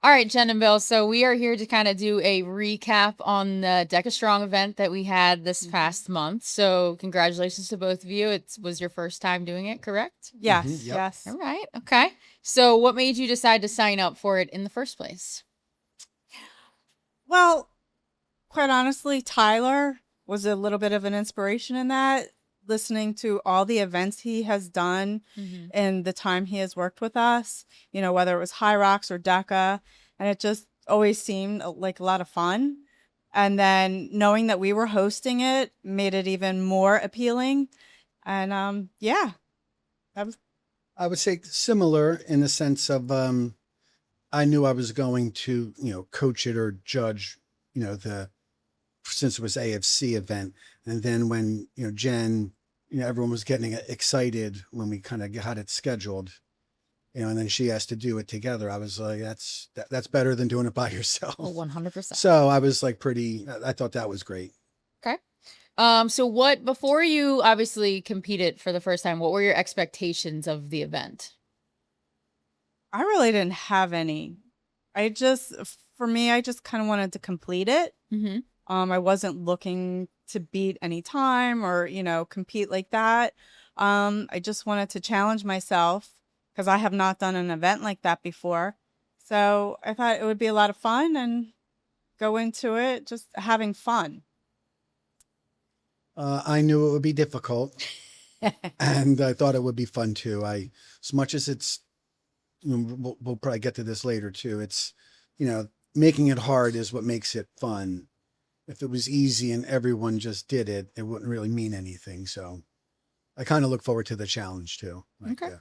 All right, Jen and Bill. So we are here to kind of do a recap on the DEKA Strong event that we had this past month. So congratulations to both of you. It was your first time doing it, correct? Yes, Yep. yes. All right. Okay. So what made you decide to sign up for it in the first place? Well, quite honestly, Tyler was a little bit of an inspiration in that, listening to all the events he has done Mm-hmm. in the time he has worked with us, whether it was High Rocks or DECA, and it just always seemed like a lot of fun. And then knowing that we were hosting it made it even more appealing. And yeah, that was I would say similar in the sense of I knew I was going to, coach it or judge, the since it was AFC event. And then when, Jen, everyone was getting excited when we kind of had it scheduled, and then she asked to do it together. I was like, that's better than doing it by Oh, yourself. 100%. So I was like I thought that was great. Okay. So before you obviously competed for the first time, what were your expectations of the event? I really didn't have any. For me, I just kind of wanted to complete it. Mm-hmm. I wasn't looking to beat any time or, compete like that. I just wanted to challenge myself because I have not done an event like that before. So I thought it would be a lot of fun and go into it just having fun. I knew it would be difficult, and I thought it would be fun too. As much as it's, we'll probably get to this later too. It's, making it hard is what makes it fun. If it was easy and everyone just did it, it wouldn't really mean anything. So I kind of look forward to the challenge too. Okay.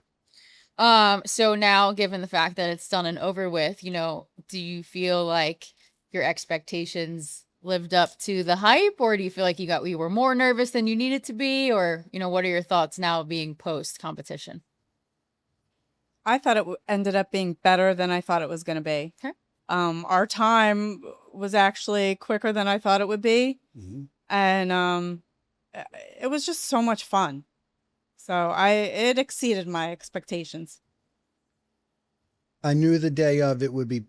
So now given the fact that it's done and over with, do you feel like your expectations lived up to the hype, or do you feel like you were more nervous than you needed to be, or, what are your thoughts now being post competition? I thought it ended up being better than I thought it was going to be. Okay. Our time was actually quicker than I thought it would be. Mm-hmm. And it was just so much fun. So it exceeded my expectations. I knew the day of it would be,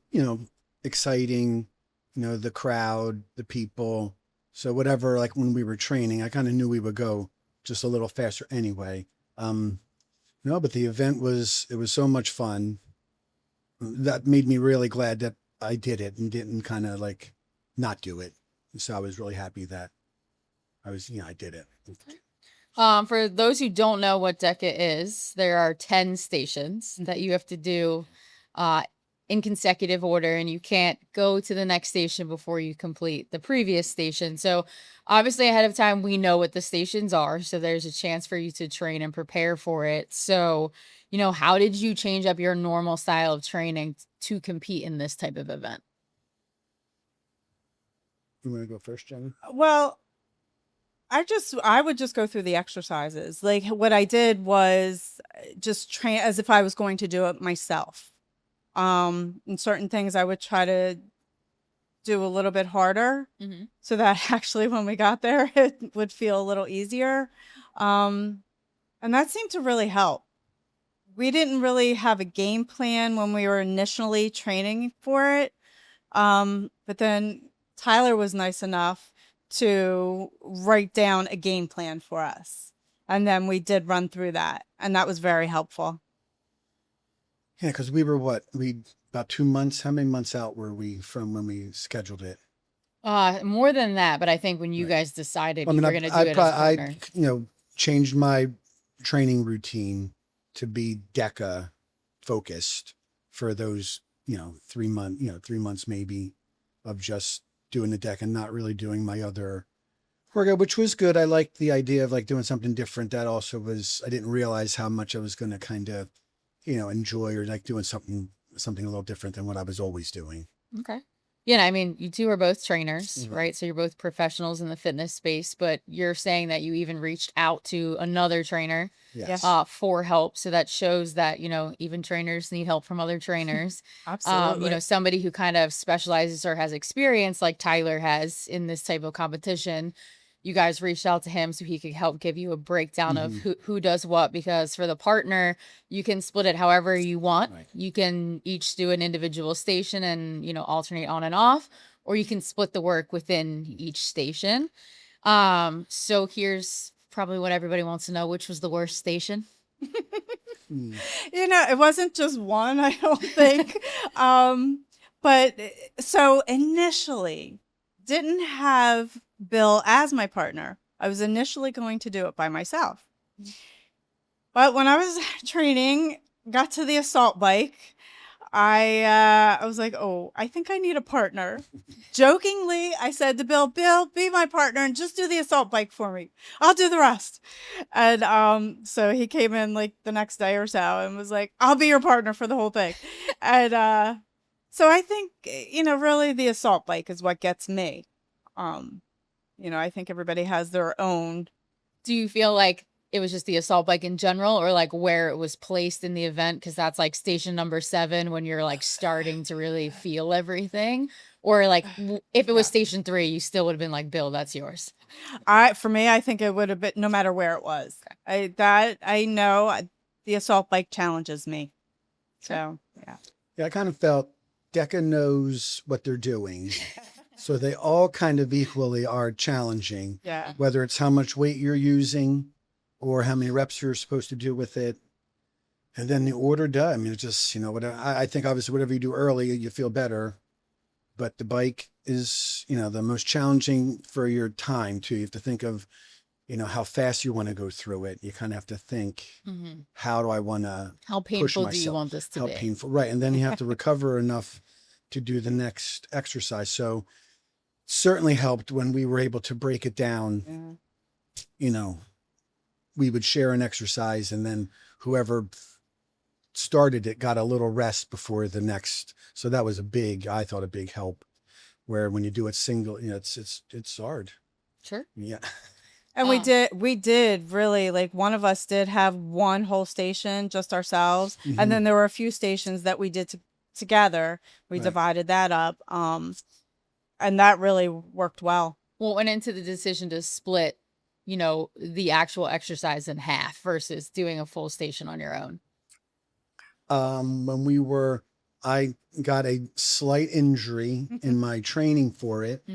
exciting, the crowd, the people. So whatever, like when we were training, I kind of knew we would go just a little faster anyway. No, but the event it was so much fun. That made me really glad that I did it and didn't kind of like not do it. So I was really happy that I did it. For those who don't know what DECA is, there are 10 stations that you have to do in consecutive order, and you can't go to the next station before you complete the previous station. So obviously ahead of time, we know what the stations are. So there's a chance for you to train and prepare for it. So, how did you change up your normal style of training to compete in this type of event? You want to go first, Jenny? Well, I would just go through the exercises. Like what I did was just train as if I was going to do it myself. And certain things I would try to do a little bit harder so that actually when we got there, it would feel a little easier. And that seemed to really help. We didn't really have a game plan when we were initially training for it. But then Tyler was nice enough to write down a game plan for us. And then we did run through that. And that was very helpful. Yeah, because we were about 2 months. How many months out were we from when we scheduled it? More than that, but I think when you guys decided you were going to do it as a partner. I changed my training routine to be DECA focused for those, 3 months maybe of just doing the DECA and not really doing my other workout, which was good. I liked the idea of like doing something different. That also I didn't realize how much I was going to kind of, enjoy or like doing something a little different than what I was always doing. Okay. Yeah, I mean, you two are both trainers, right? So you're both professionals in the fitness space, but you're saying that you even reached out to another trainer Yes. for help. So that shows that, even trainers need help from other trainers. Absolutely. Somebody who kind of specializes or has experience like Tyler has in this type of competition you guys reached out to him so he could help give you a breakdown of Mhm. who does what, because for the partner, you can split it however you want. Right. You can each do an individual station and, alternate on and off, or you can split the work within each station. So here's probably what everybody wants to know, which was the worst station? Mm. It wasn't just one, I don't think. But so initially, didn't have Bill as my partner. I was initially going to do it by myself. But when I was training, got to the assault bike, I was like, oh, I think I need a partner. Jokingly, I said to Bill, be my partner and just do the assault bike for me. I'll do the rest. And so he came in like the next day or so and was like, I'll be your partner for the whole thing. And so I think, really the assault bike is what gets me. I think everybody has their own. Do you feel like it was just the assault bike in general, or like where it was placed in the event? Because that's like station number 7 when you're like starting to really feel everything. Or like if it was station 3, you still would have been like, Bill, that's yours. For me, I think it would have been no matter where it was. Okay. I know the assault bike challenges me. So yeah. Yeah, I kind of felt DEKA knows what they're doing. So they all kind of equally are challenging. Yeah. Whether it's how much weight you're using or how many reps you're supposed to do with it. And then the order does. I mean, it's just, whatever. I think obviously whatever you do early, you feel better. But the bike is, the most challenging for your time too. You have to think of, how fast you want to go through it. You kind of have to think, how do I want to How push painful do myself? you want this to How be? painful, right? And then you have to recover enough to do the next exercise. So certainly helped when we were able to break it down. Yeah. We would share an exercise, and then whoever started it got a little rest before the next. So that was I thought a big help, where when you do it single, it's hard. Sure. Yeah. And we did really, like, one of us did have one whole station just ourselves. And then there were a few stations that we did together. We Right. divided that up. And that really worked well. What went into the decision to split, the actual exercise in half versus doing a full station on your own? When I got a slight injury in my training for it.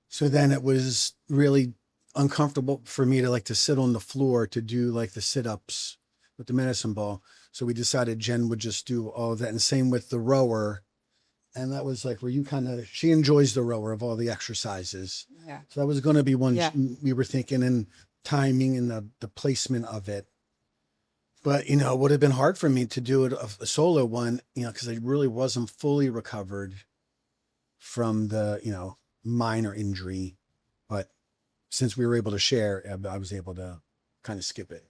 So then it was really uncomfortable for me to sit on the floor to do like the sit-ups with the medicine ball. So we decided Jen would just do all of that. And same with the rower. And that was like where she enjoys the rower of all the exercises. Yeah. So that was going to be one we were thinking, and timing and the placement of it. But, it would have been hard for me to do it a solo one, because I really wasn't fully recovered from the, minor injury. But since we were able to share, I was able to kind of skip it.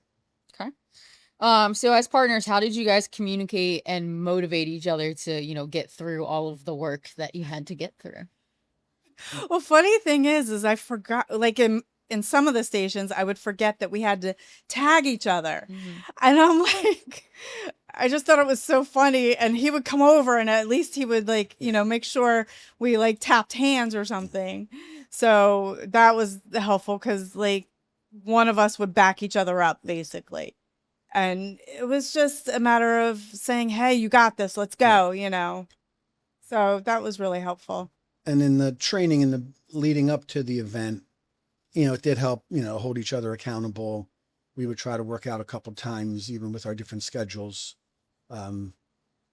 Okay. So as partners, how did you guys communicate and motivate each other to, get through all of the work that you had to get through? Well, funny thing is I forgot, like in some of the stations, I would forget that we had to tag each other. And I'm like, I just thought it was so funny. And he would come over and at least he would make sure we tapped hands or something. So that was helpful because one of us would back each other up basically. And it was just a matter of saying, hey, you got this, let's go, So that was really helpful. And in the training and the leading up to the event, it did help, hold each other accountable. We would try to work out a couple times, even with our different schedules,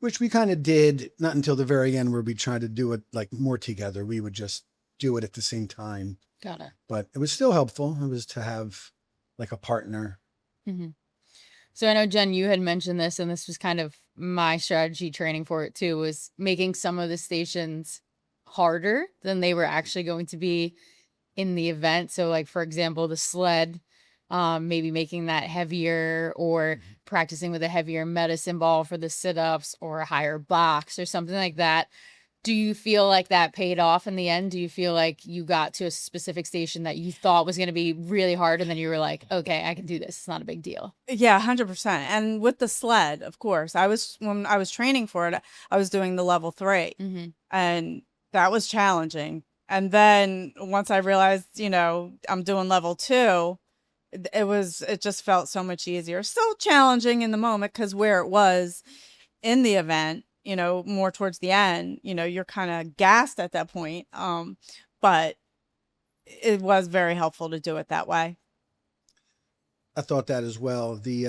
which we kind of did, not until the very end where we tried to do it more together. We would just do it at the same time. Got it. But it was still helpful. It was to have a partner. So I know, Jen, you had mentioned this, and this was kind of my strategy training for it too, was making some of the stations harder than they were actually going to be in the event. So for example, the sled, maybe making that heavier, or practicing with a heavier medicine ball for the sit-ups, or a higher box or something like that. Do you feel like that paid off in the end? Do you feel like you got to a specific station that you thought was going to be really hard, and then you were like, okay, I can do this. It's not a big deal. Yeah, 100%. And with the sled, of course, when I was training for it, I was doing the level 3, and that was challenging. And then once I realized, I'm doing level 2, it just felt so much easier. Still challenging in the moment because where it was in the event, more towards the end, you're kind of gassed at that point. But it was very helpful to do it that way. I thought that as well. The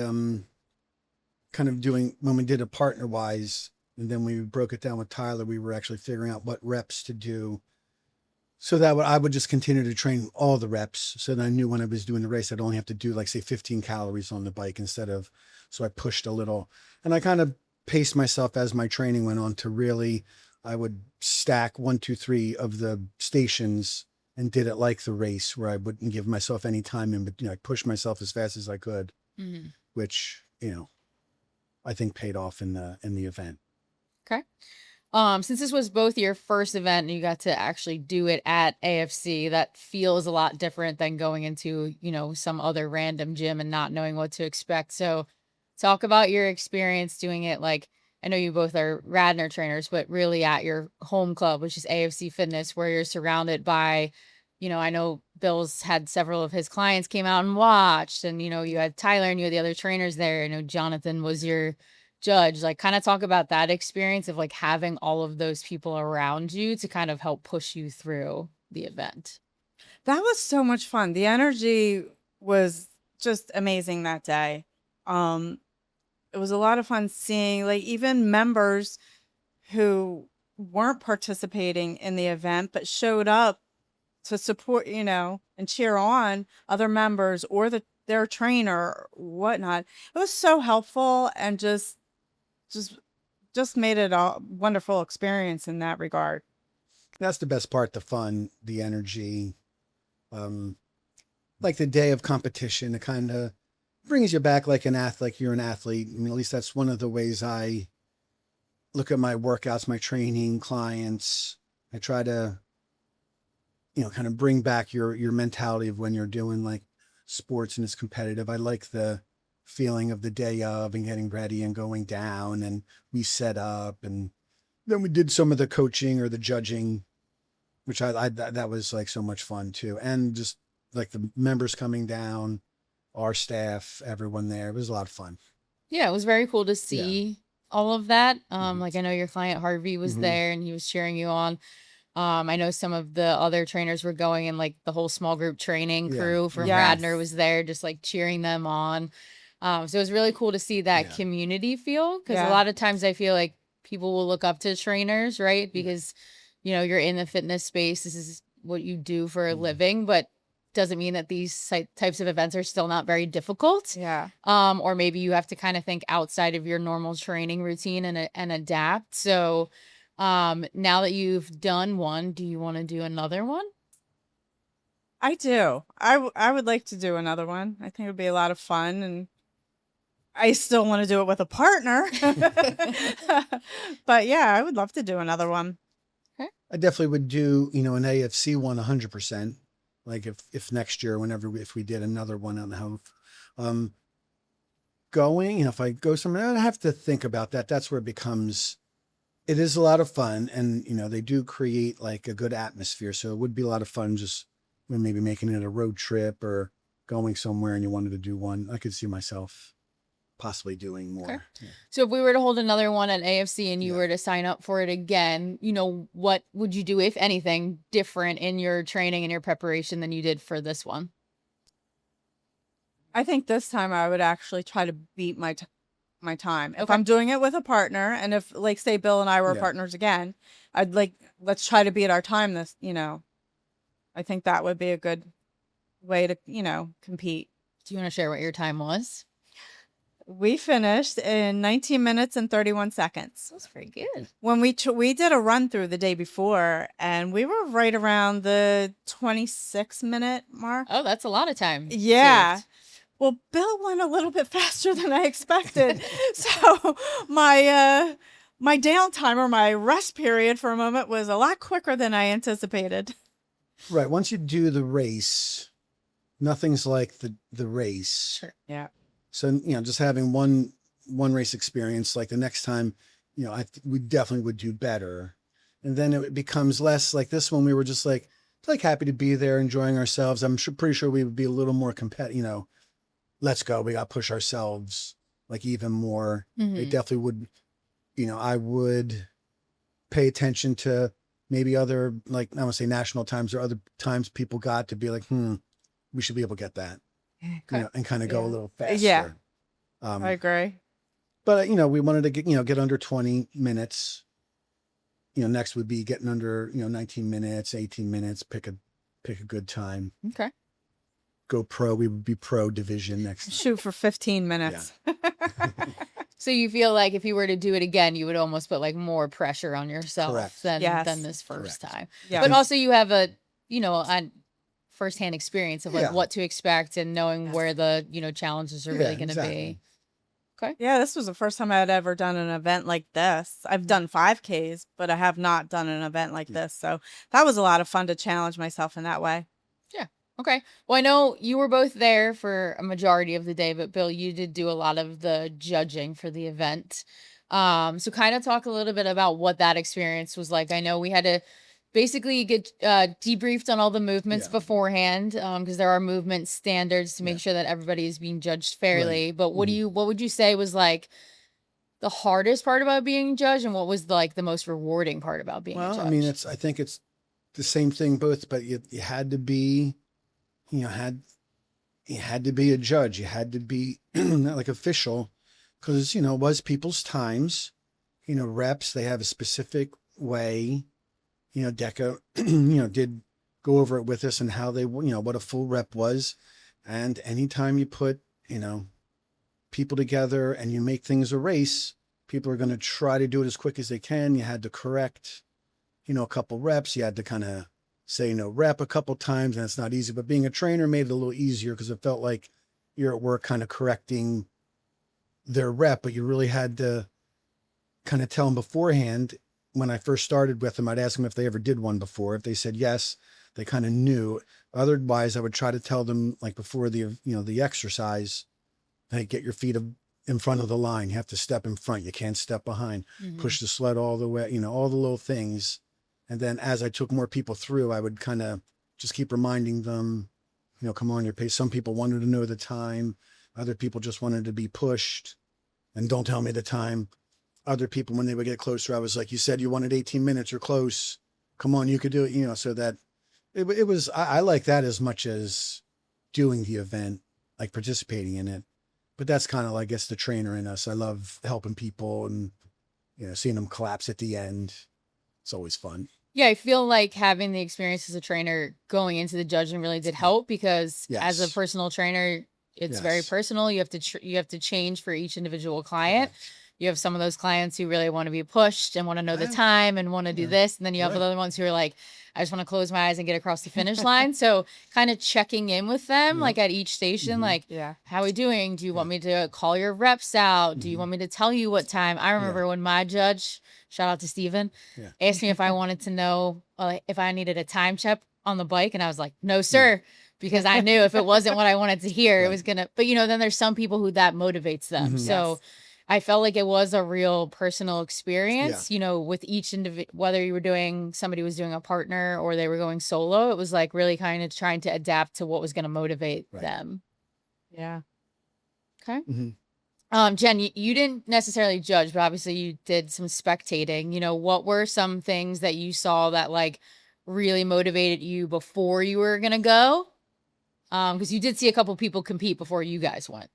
kind of doing when we did it partner wise, and then we broke it down with Tyler, we were actually figuring out what reps to do. So that I would just continue to train all the reps. So that I knew when I was doing the race, I'd only have to do like say 15 calories on the bike instead of, so I pushed a little, and I kind of paced myself as my training went on to really, I would stack 1, 2, 3 of the stations and did it like the race where I wouldn't give myself any time in, but I pushed myself as fast as I could, which, I think paid off in the event. Okay. Since this was both your first event and you got to actually do it at AFC, that feels a lot different than going into, some other random gym and not knowing what to expect. So talk about your experience doing it. Like, I know you both are Radnor trainers, but really at your home club, which is AFC Fitness, where you're surrounded by, I know Bill's had several of his clients came out and watched, and, you had Tyler and you had the other trainers there. I know Jonathan was your judge. Like, kind of talk about that experience of like having all of those people around you to kind of help push you through the event. That was so much fun. The energy was just amazing that day. It was a lot of fun seeing like even members who weren't participating in the event but showed up to support, and cheer on other members or their trainer or whatnot. It was so helpful and just made it a wonderful experience in that regard. That's the best part, the fun, the energy, like the day of competition. It kind of brings you back like an athlete, like you're an athlete. I mean, at least that's one of the ways I look at my workouts, my training, clients. I try to, kind of bring back your mentality of when you're doing like sports and it's competitive. I like the feeling of the day of and getting ready and going down, and we set up, and then we did some of the coaching or the judging, which I that was like so much fun too. And just like the members coming down, our staff, everyone there. It was a lot of fun. Yeah, it was very cool to see all of that. Like I know your client Harvey was there and he was cheering you on. I know some of the other trainers were going, and like the whole small group training crew from Radnor was there just like cheering them on. So it was really cool to see that community feel, because a lot of times I feel like people will look up to trainers, right? Because, you're in the fitness space. This is what you do for a living, but doesn't mean that these types of events are still not very difficult. Yeah. Or maybe you have to kind of think outside of your normal training routine and adapt. So now that you've done one, do you want to do another one? I do. I would like to do another one. I think it would be a lot of fun, and I still want to do it with a partner. But yeah, I would love to do another one. Okay. I definitely would do, an AFC one 100%. Like if next year, if we did another one on the home, going, if I go somewhere, I'd have to think about that. That's where it is a lot of fun, and, they do create like a good atmosphere. So it would be a lot of fun just when maybe making it a road trip or going somewhere and you wanted to do one. I could see myself possibly doing more. Okay. Yeah. So if we were to hold another one at AFC and you were to sign up for it again, what would you do, if anything, different in your training and your preparation than you did for this one? I think this time I would actually try to beat my time. If Okay. I'm doing it with a partner, and if like say Bill and I were partners again, I'd let's try to beat our time this, I think that would be a good way to, compete. Do you want to share what your time was? We finished in 19 minutes and 31 seconds. That's pretty good. When we did a run through the day before, and we were right around the 26-minute mark. Oh, that's a lot of time. Yeah. saved. Well, Bill went a little bit faster than I expected. So my downtime or my rest period for a moment was a lot quicker than I anticipated. Right. Once you do the race, nothing's like the race. Sure. Yeah. So, just having one race experience, like the next time, we definitely would do better. And then it becomes less like this one. We were just like happy to be there, enjoying ourselves. I'm pretty sure we would be a little more competitive, you know, let's go. We got to push ourselves like even more. They definitely would, you know, I would pay attention to maybe other, like, I want to say national times or other times people got to be like, we should be able to get that, you know, and kind of go a little faster. Yeah. I agree. But, you know, we wanted to get under 20 minutes. You know, next would be getting under, 19 minutes, 18 minutes, pick a good time. Okay. Go pro. We would be pro division next. Shoot for 15 minutes. Yeah. So you feel like if you were to do it again, you would almost put like more pressure on yourself Correct. than this first Correct. time. Yeah. But also you have a firsthand experience of like what to expect and knowing where the, challenges are really going to be. Okay. Yeah, this was the first time I had ever done an event like this. I've done 5Ks, but I have not done an event like this. So that was a lot of fun to challenge myself in that way. Yeah. Okay. Well, I know you were both there for a majority of the day, but Bill, you did do a lot of the judging for the event. So kind of talk a little bit about what that experience was like. I know we had to basically get debriefed on all the movements beforehand, because there are movement standards to make sure that everybody is being judged fairly. Right. But what would you say was like the hardest part about being judged, and what was like the most rewarding part about being judged? I mean, I think it's the same thing both, but you had to be, you had to be a judge. You had to be not like official, because, it was people's times, reps, they have a specific way. DEKA, did go over it with us and how they, what a full rep was. And anytime you put, people together and you make things a race, people are going to try to do it as quick as they can. You had to correct, a couple reps. You had to kind of say, rep a couple times, and it's not easy. But being a trainer made it a little easier because it felt like you're at work kind of correcting their rep, but you really had to kind of tell them beforehand. When I first started with them, I'd ask them if they ever did one before. If they said yes, they kind of knew. Otherwise, I would try to tell them, like before the, the exercise, hey, get your feet in front of the line. You have to step in front. You can't step behind. Push the sled all the way, all the little things. And then as I took more people through, I would kind of just keep reminding them, come on your pace. Some people wanted to know the time. Other people just wanted to be pushed and don't tell me the time. Other people, when they would get closer, I was like, you said you wanted 18 minutes, you're close. Come on, you could do it, so that it was, I like that as much as doing the event, like participating in it. But that's kind of, I guess, the trainer in us. I love helping people and, seeing them collapse at the end. It's always fun. Yeah, I feel like having the experience as a trainer going into the judging really did help, because as a personal trainer, it's very personal. You have to change for each individual client. You have some of those clients who really want to be pushed and want to know the time and want to do this. And then you have other ones who are like, I just want to close my eyes and get across the finish line. So kind of checking in with them, like at each station, like, how are we doing? Do you want me to call your reps out? Do you want me to tell you what time? I remember when my judge, shout out to Steven, asked me if I wanted to know if I needed a time check on the bike. And I was like, no, sir. Because I knew if it wasn't what I wanted to hear, it was going to, but then there's some people who that motivates them. So I felt like it was a real personal experience, with each whether you were somebody was doing a partner or they were going solo, it was like really kind of trying to adapt to what was going to motivate them. Yeah. Okay. Jen, you didn't necessarily judge, but obviously you did some spectating. What were some things that you saw that like really motivated you before you were going to go? Because you did see a couple people compete before you guys went.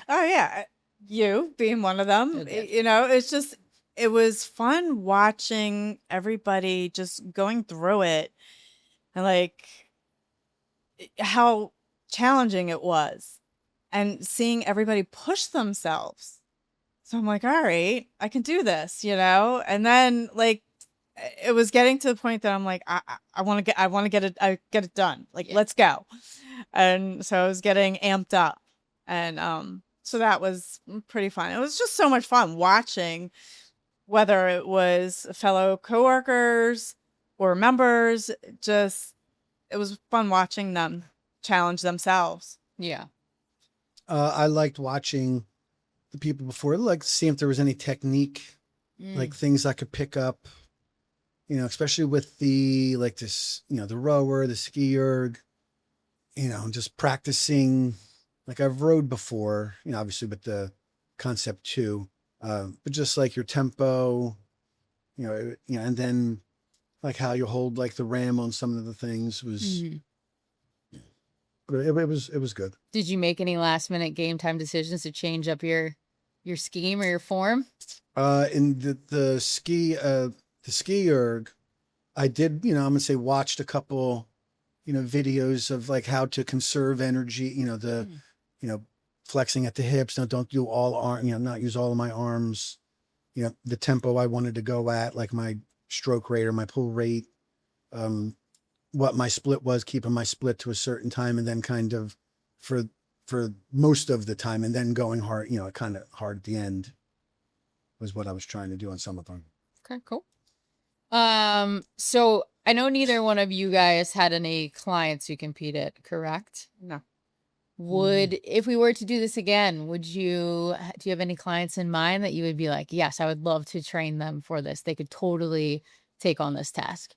Oh, yeah. You being one of them, it was fun watching everybody just going through it and like how challenging it was and seeing everybody push themselves. So I'm like, all right, I can do this, and then like, it was getting to the point that I'm like, I want to get it done. Like, let's go. And so I was getting amped up, and, so that was pretty fun. It was just so much fun watching, whether it was fellow coworkers or members, it was fun watching them challenge themselves. Yeah. I liked watching the people before, like seeing if there was any technique, like things I could pick up, you know, especially with the, like this, you know, the rower, the ski erg, you know, just practicing, like I've rode before, you know, obviously with the Concept 2, but just like your tempo, and then like how you hold like the ram on some of the things was, Mhm. it was good. Did you make any last minute game time decisions to change up your scheme or your form? In the ski erg, I did, you know, I'm gonna say watched a couple, you know, videos of like how to conserve energy, you know, you know, flexing at the hips. No, don't do all arm, you know, not use all of my arms, you know, the tempo I wanted to go at, like my stroke rate or my pull rate, what my split was, keeping my split to a certain time, and then kind of for most of the time, and then going hard, you know, kind of hard at the end was what I was trying to do on some of them. Okay, cool. So I know neither one of you guys had any clients who competed, correct? No. If we were to do this again, do you have any clients in mind that you would be like, yes, I would love to train them for this. They could totally take on this task.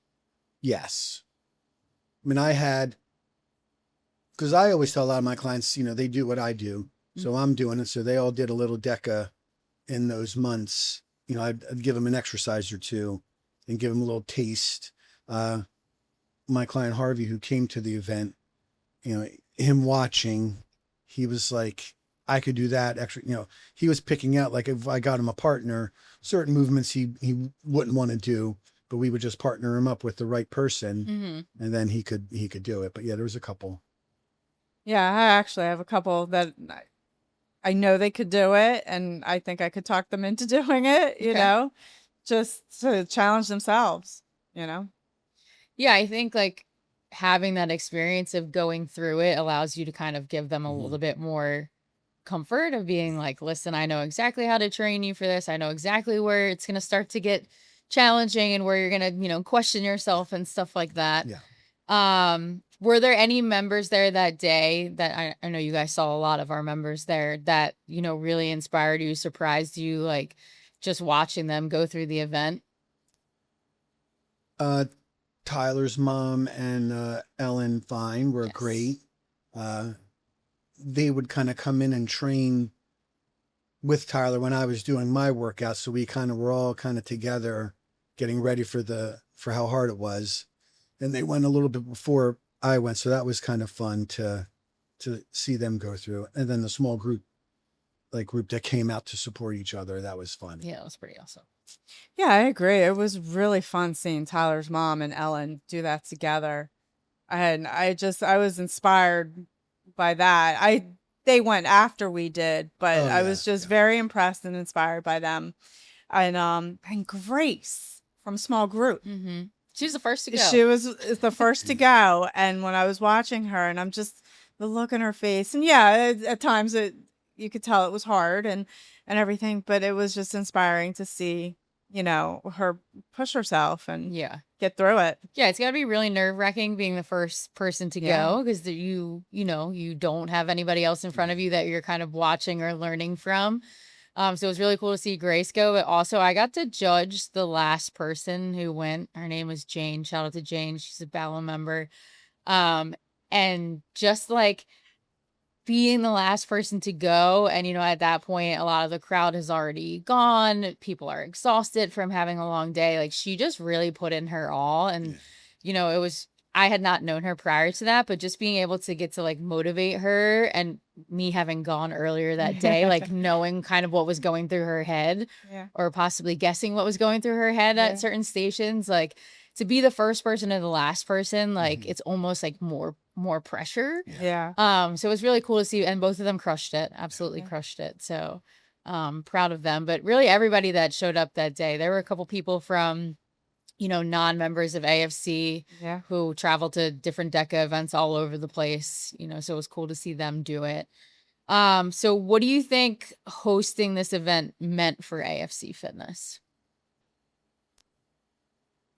Yes. I mean, because I always tell a lot of my clients, you know, they do what I do. So I'm doing it. So they all did a little DEKA in those months. You know, I'd give them an exercise or two and give them a little taste. My client Harvey, who came to the event, you know, him watching, he was like, I could do that extra, you know, he was picking out, like if I got him a partner, certain movements he wouldn't want to do, but we would just partner him up with the right person, and then he could do it. But yeah, there was a couple. Yeah, I actually have a couple that I know they could do it, and I think I could talk them into doing it, you Okay. know, just to challenge themselves, you know? Yeah, I think like having that experience of going through it allows you to kind of give them a little bit more comfort of being like, listen, I know exactly how to train you for this. I know exactly where it's going to start to get challenging and where you're going to, you know, question yourself and stuff like that. Yeah. Were there any members there that day that I know you guys saw a lot of our members there that, you know, really inspired you, surprised you, like just watching them go through the event? Tyler's mom and Ellen Fine were Yes. great. They would kind of come in and train with Tyler when I was doing my workout. So we kind of were all kind of together getting ready for how hard it was. And they went a little bit before I went. So that was kind of fun to see them go through. And then the small group that came out to support each other. That was fun. Yeah, it was pretty awesome. Yeah, I agree. It was really fun seeing Tyler's mom and Ellen do that together. And I was inspired by that. They went after we did, but Oh, I yeah, was just yeah. very impressed and inspired by them. And Grace from small group. She was the first to go. She was the first to go, and when I was watching her, and I'm just the look in her face, and yeah, at times you could tell it was hard and everything, but it was just inspiring to see, you know, her push herself and Yeah. get through it. Yeah, it's got to be really nerve-wracking being the first person to Yeah. go because you know, you don't have anybody else in front of you that you're kind of watching or learning from. So it was really cool to see Grace go, but also I got to judge the last person who went. Her name was Jane. Shout out to Jane. She's a Bala member. And just like being the last person to go, and you know, at that point, a lot of the crowd has already gone. People are exhausted from having a long day. Like she just really put in her all, and you know, I had not known her prior to that, but just being able to get to like motivate her, and me having gone earlier that day, like knowing kind of what was going through her head, Yeah. or possibly guessing what was going through her head at certain stations, like to be the first person and the last person, like it's almost like more pressure. Yeah. So it was really cool to see, and both of them crushed it, absolutely crushed it. So proud of them. But really everybody that showed up that day, there were a couple people from, you know, non-members of AFC who traveled to different DEKA events all over the place, you know, so it was cool to see them do it. So what do you think hosting this event meant for AFC Fitness?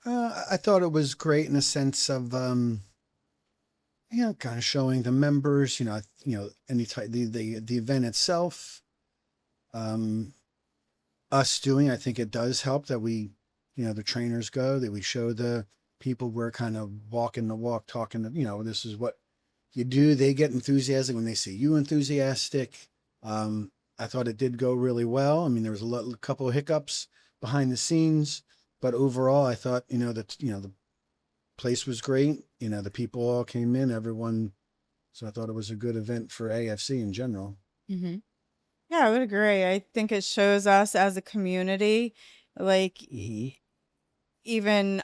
I thought it was great in a sense of, you know, kind of showing the members, you know, any type, the event itself, us doing, I think it does help that we, the trainers go, that we show the people we're kind of walking the walk, talking, this is what you do. They get enthusiastic when they see you enthusiastic. I thought it did go really well. I mean, there was a couple of hiccups behind the scenes, but overall I thought, the place was great. The people all came in, everyone. So I thought it was a good event for AFC in general. Mm-hmm. Yeah, I would agree. I think it shows us as a community, like even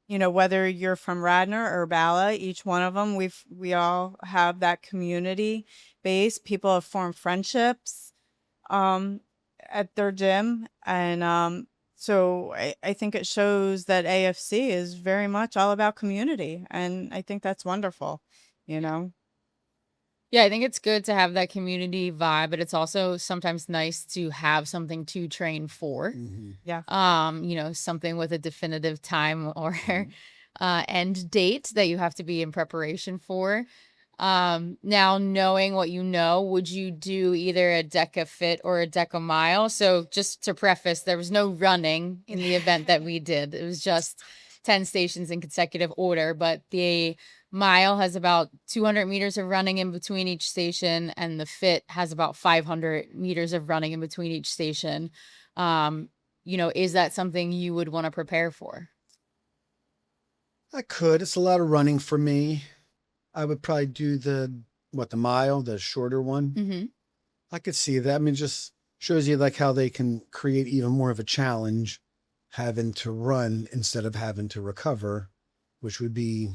whether you're from Radnor or Bala, each one of them, we all have that community base. People have formed friendships at their gym, and so I think it shows that AFC is very much all about community, and I think that's wonderful. Yeah, I think it's good to have that community vibe, but it's also sometimes nice to have something to train for. Yeah. Something with a definitive time or end date that you have to be in preparation for. Now knowing what would you do either a DEKA Fit or a DEKA Mile? So just to preface, there was no running in the event that we did. It was just 10 stations in consecutive order, but the Mile has about 200 meters of running in between each station, and the Fit has about 500 meters of running in between each station. Is that something you would want to prepare for? I could. It's a lot of running for me. I would probably do the mile, the shorter one. Mm-hmm. I could see that. I mean, just shows you like how they can create even more of a challenge, having to run instead of having to recover, which would be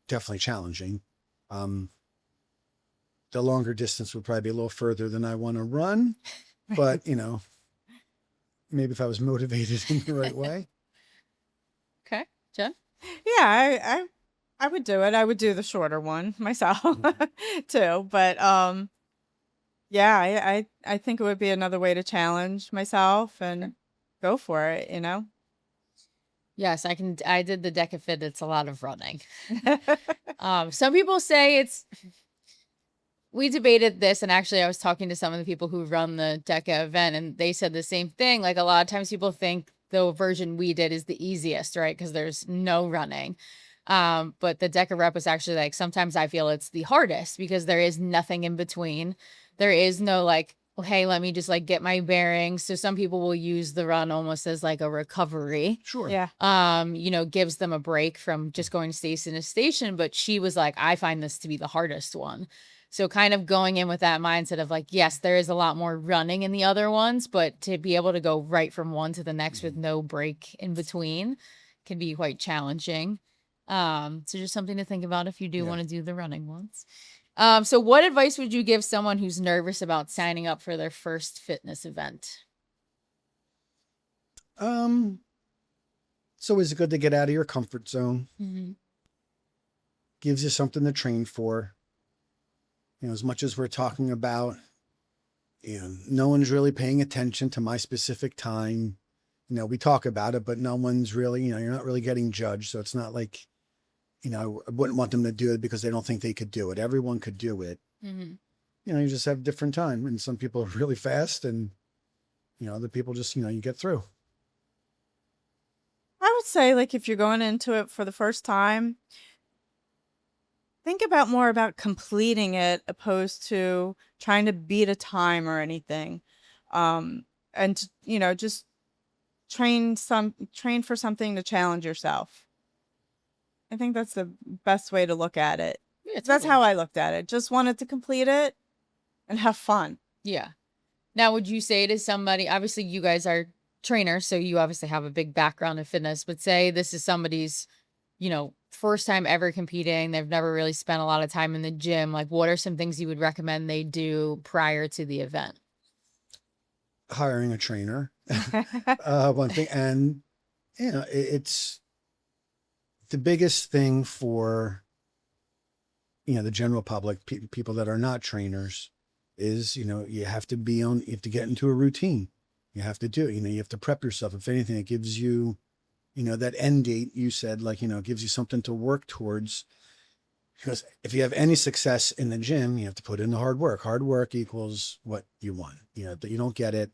definitely challenging. The longer distance would probably be a little further than I want to run, but maybe if I was motivated in the right way. Okay, Jen? Yeah, I would do it. I would do the shorter one myself too. But yeah, I think it would be another way to challenge myself and go for it, Yes, I did the DEKA Fit. It's a lot of running. Some people say we debated this, and actually I was talking to some of the people who run the DEKA event, and they said the same thing. Like, a lot of times people think the version we did is the easiest, right? Because there's no running. But the DEKA rep was actually like, sometimes I feel it's the hardest because there is nothing in between. There is no like, hey, let me just like get my bearings. So some people will use the run almost as like a recovery. Sure. Yeah. Gives them a break from just going station to station. But she was like, I find this to be the hardest one. So kind of going in with that mindset of like, yes, there is a lot more running in the other ones, but to be able to go right from one to the next with no break in between can be quite challenging. So just something to think about if you do want to do the running ones. So what advice would you give someone who's nervous about signing up for their first fitness event? It's always good to get out of your comfort zone. Mm-hmm. Gives you something to train for. As much as we're talking about, no one's really paying attention to my specific time. We talk about it, but no one's really, you're not really getting judged. So it's not like, I wouldn't want them to do it because they don't think they could do it. Everyone could do it. Mm-hmm. You just have different time, and some people are really fast, and other people just, you get through. I would say, like, if you're going into it for the first time, think more about completing it opposed to trying to beat a time or anything. And just train for something to challenge yourself. I think that's the best way to look at it. Yeah, that's how I looked at it. Just wanted to complete it and have fun. Yeah. Now, would you say to somebody, obviously you guys are trainers, so you obviously have a big background in fitness, but say this is somebody's, first time ever competing. They've never really spent a lot of time in the gym. Like, what are some things you would recommend they do prior to the event? Hiring a trainer, one thing. And, it's the biggest thing for, the general public, people that are not trainers is, you have to get into a routine. You have to do it. You have to prep yourself. If anything, it gives you, that end date you said, like, gives you something to work towards. Because if you have any success in the gym, you have to put in the hard work. Hard work equals what you want. That you don't get it.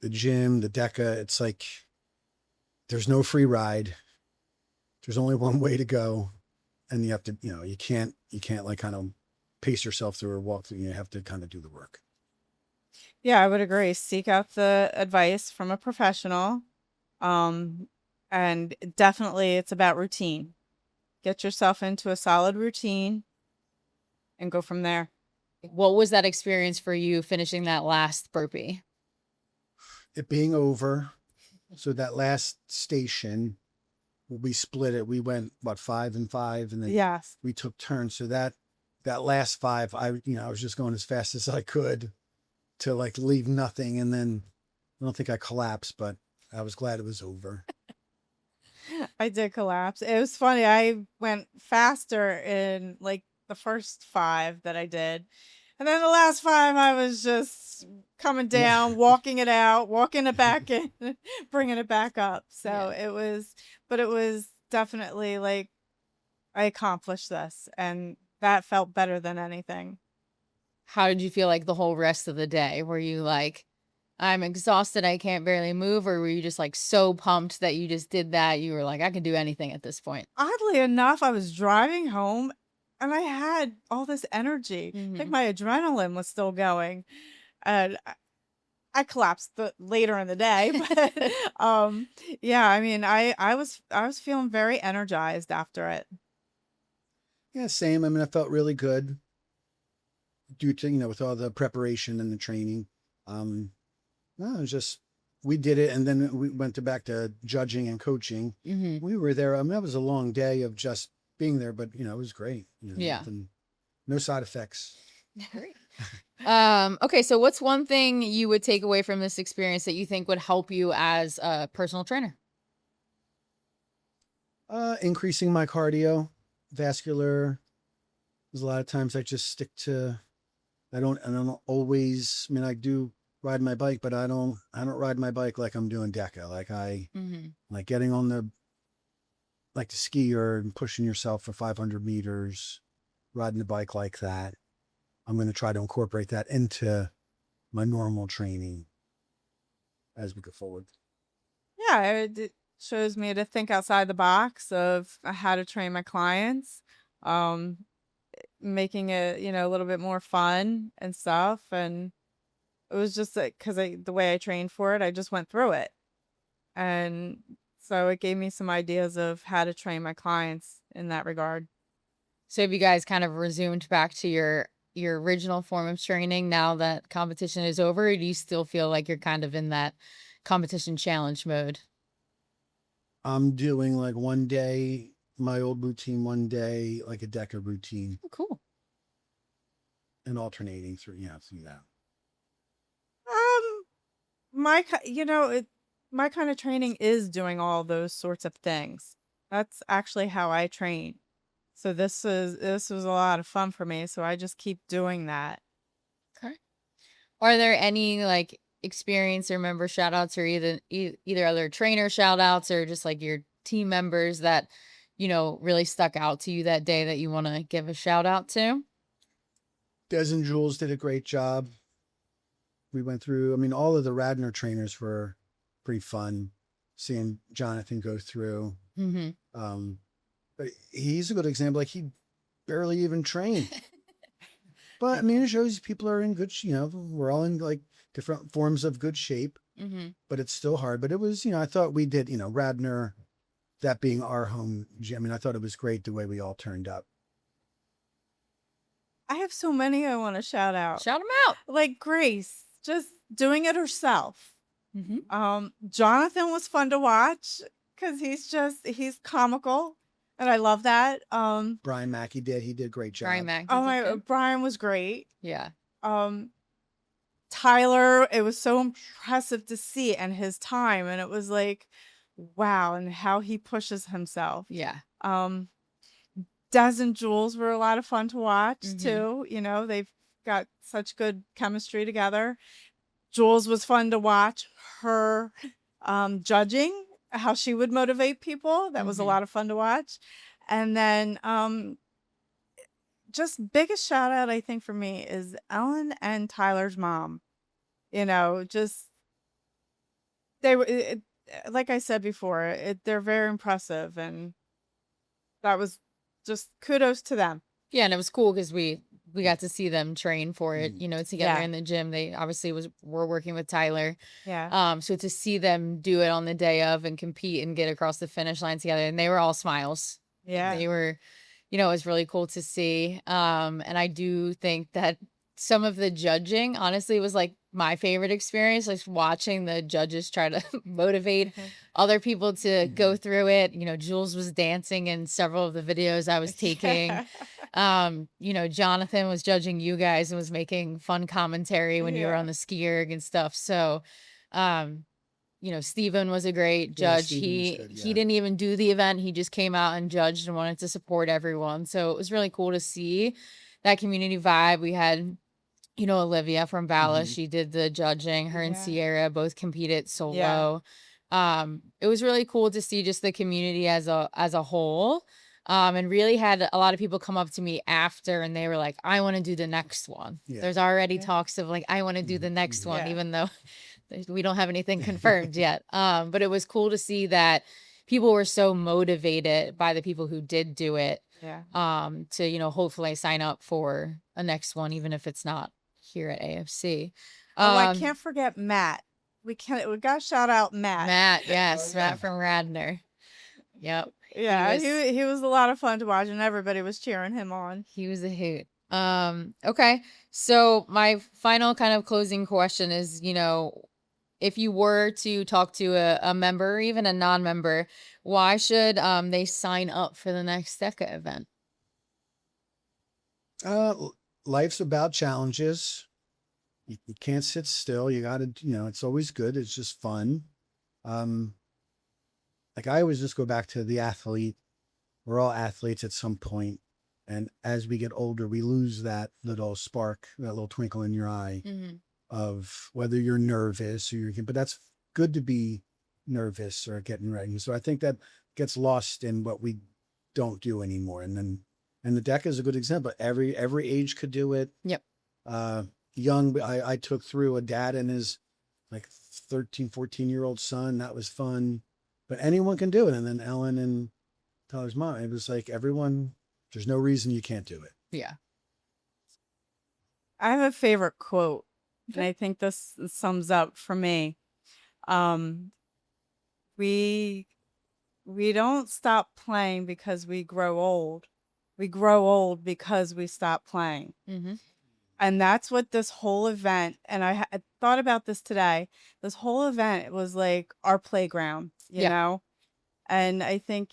The gym, the DEKA, it's like, there's no free ride. There's only one way to go. And you have to, you can't like kind of pace yourself through or walk through. You have to kind of do the work. Yeah, I would agree. Seek out the advice from a professional. And definitely it's about routine. Get yourself into a solid routine and go from there. What was that experience for you finishing that last burpee? It being over. So that last station, we split it. We went, 5 and 5, and then Yes. we took turns. So that last 5, I was just going as fast as I could to like leave nothing. And then I don't think I collapsed, but I was glad it was over. I did collapse. It was funny. I went faster in like the first 5 that I did. And then the last 5, I was just coming down, walking it out, walking it back in, bringing it back up. So it was definitely like I accomplished this, and that felt better than anything. How did you feel like the whole rest of the day? Were you like, I'm exhausted, I can't barely move? Or were you just like so pumped that you just did that? You were like, I can do anything at this point. Oddly enough, I was driving home and I had all this energy. I think my adrenaline was still going. And I collapsed later in the day, but yeah, I mean, I was feeling very energized after it. Yeah, same. I mean, I felt really good due to, with all the preparation and the training. No, it was just, we did it. And then we went back to judging and coaching. We were there. I mean, that was a long day of just being there, but it was great. No side effects. Great. Okay, so what's one thing you would take away from this experience that you think would help you as a personal trainer? Increasing my cardio, vascular. There's a lot of times I just stick to, I don't always, I mean, I do ride my bike, but I don't ride my bike like I'm doing DEKA. Like like getting on the skier and pushing yourself for 500 meters, riding the bike like that. I'm going to try to incorporate that into my normal training as we go forward. Yeah, it shows me to think outside the box of how to train my clients, making it, a little bit more fun and stuff. And it was just like, because the way I trained for it, I just went through it. And so it gave me some ideas of how to train my clients in that regard. So have you guys kind of resumed back to your original form of training now that competition is over? Or do you still feel like you're kind of in that competition challenge mode? I'm doing like one day my old routine, one day like a DEKA routine. Oh, cool. And alternating through that. My kind of training is doing all those sorts of things. That's actually how I train. So this was a lot of fun for me. So I just keep doing that. Okay. Are there any like experience or member shout outs or either other trainer shout outs or just like your team members that, really stuck out to you that day that you want to give a shout out to? Des and Jules did a great job. We went through, I mean, all of the Radnor trainers were pretty fun seeing Jonathan go through. But he's a good example. Like he barely even trained. But I mean, it shows people are in good, we're all in like different forms of good shape, but it's still hard. But it was, I thought we did, Radnor, that being our home gym. I mean, I thought it was great the way we all turned up. I have so many I want to shout out. Shout them out. Like Grace, just doing it herself. Jonathan was fun to watch because he's comical. And I love that. Brian Mackey he did a great job. Brian Mackey. Brian was great. Yeah. Tyler, it was so impressive to see and his time. And it was like, wow. And how he pushes himself. Yeah. Des and Jules were a lot of fun to watch too. They've got such good chemistry together. Jules was fun to watch her judging how she would motivate people. That was a lot of fun to watch. And then just biggest shout out I think for me is Ellen and Tyler's mom. Just they were like I said before, they're very impressive, and that was just kudos to them. Yeah, and it was cool because we got to see them train for it, together Yeah. in the gym. They obviously were working with Tyler. Yeah. So to see them do it on the day of and compete and get across the finish line together, and they were all smiles. Yeah. They were, it was really cool to see. And I do think that some of the judging, honestly, was like my favorite experience, like watching the judges try to motivate other people to go through it. Jules was dancing in several of the videos I was taking. Jonathan was judging you guys and was making fun commentary when you were on the ski erg and stuff. So, Steven was a great Yeah, judge. Steven was good, He yeah. didn't even do the event. He just came out and judged and wanted to support everyone. So it was really cool to see that community vibe. We had, Olivia from Bala. She did the judging. Her and Yeah. Sierra both competed solo. It was really cool to see just the community as a whole. And really had a lot of people come up to me after and they were like, I want to do the next one. Yeah. There's already talks of like, I want to do the next one, Yeah. even though we don't have anything confirmed yet. But it was cool to see that people were so motivated by the people who did do it. Yeah. To, hopefully sign up for a next one, even if it's not here at AFC. Oh, I can't forget Matt. We got to shout out Matt. Matt, yes, Matt from Radnor. Yep. Yeah, he was a lot of fun to watch, and everybody was cheering him on. He was a hoot. Okay. So my final kind of closing question is, if you were to talk to a member or even a non-member, why should they sign up for the next DEKA event? Life's about challenges. You can't sit still. You got to, it's always good. It's just fun. Like I always just go back to the athlete. We're all athletes at some point. And as we get older, we lose that little spark, that little twinkle in your eye of whether you're nervous or but that's good to be nervous or getting ready. So I think that gets lost in what we don't do anymore. And the DEKA is a good example. Every age could do it. Yep. Young, I took through a dad and his like 13, 14-year-old son. That was fun. But anyone can do it. And then Ellen and Tyler's mom, it was like everyone, there's no reason you can't do it. Yeah. I have a favorite quote, and I think this sums up for me. We don't stop playing because we grow old. We grow old because we stop playing. Mm-hmm. And that's what this whole event, and I thought about this today, this whole event was like our playground, you know? And I think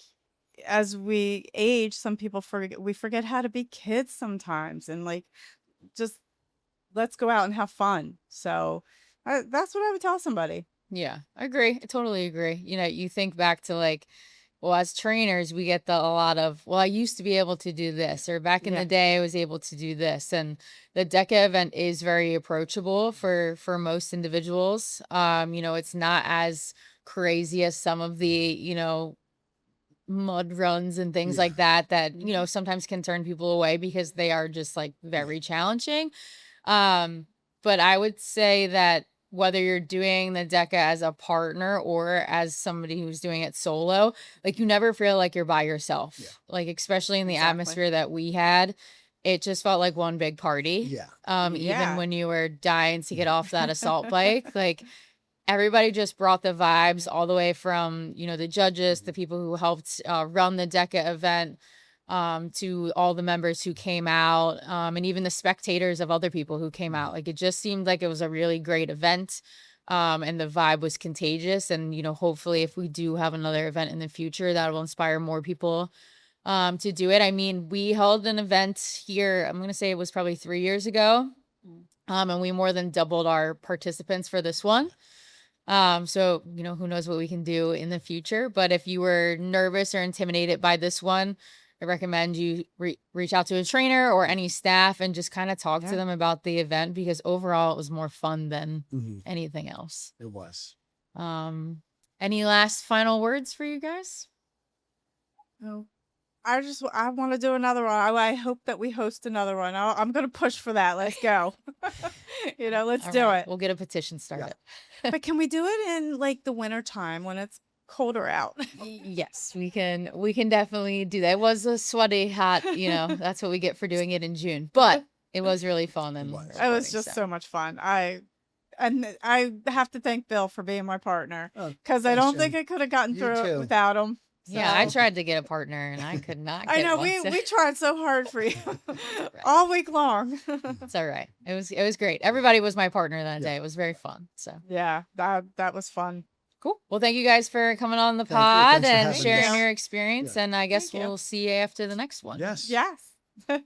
as we age, some people forget how to be kids sometimes, and like, just let's go out and have fun. So that's what I would tell somebody. Yeah, I agree. I totally agree. You think back to like, well, as trainers, we get a lot of, well, I used to be able to do this, or back in the day, I was able to do this. And the DEKA event is very approachable for most individuals. It's not as crazy as some of the, mud runs and things like that, sometimes can turn people away because they are just like very challenging. But I would say that whether you're doing the DEKA as a partner or as somebody who's doing it solo, like you never feel like you're by yourself. Yeah. Like, especially in the atmosphere that we had, it just felt like one big party. Yeah. Even when you were dying to get off that assault bike, like everybody just brought the vibes all the way from, the judges, the people who helped run the DEKA event, to all the members who came out, and even the spectators of other people who came out. Like, it just seemed like it was a really great event, and the vibe was contagious. And, hopefully if we do have another event in the future, that will inspire more people to do it. I mean, we held an event here, I'm going to say it was probably 3 years ago, and we more than doubled our participants for this one. So, who knows what we can do in the future. But if you were nervous or intimidated by this one, I recommend you reach out to a trainer or any staff and just kind of talk to them about the event, because overall it was more fun than anything else. It was. Any last final words for you guys? Oh, I want to do another one. I hope that we host another one. I'm going to push for that. Let's go. Let's All do right, it. we'll get a petition started. But can we do it in like the winter time when it's colder out? Yes, we can. We can definitely do that. It was a sweaty, hot. That's what we get for doing it in June. But it was really fun, and It was rewarding, just so much fun. I have to thank Bill for being my partner Oh, because I thanks, don't think Jen. I could have gotten You through it too. without him. Yeah, I So- tried to get a partner, and I could not. Get I know one, so- we tried so hard for you right. all week long. It's all right. It was great. Everybody was my partner that day. It was very fun. So Yeah, that was fun. cool. Well, thank you guys for coming on the Thank you. pod Thanks for and having sharing us. your experience. Yeah. And I guess Thank you. we'll see you after the next one. Yes. Yes.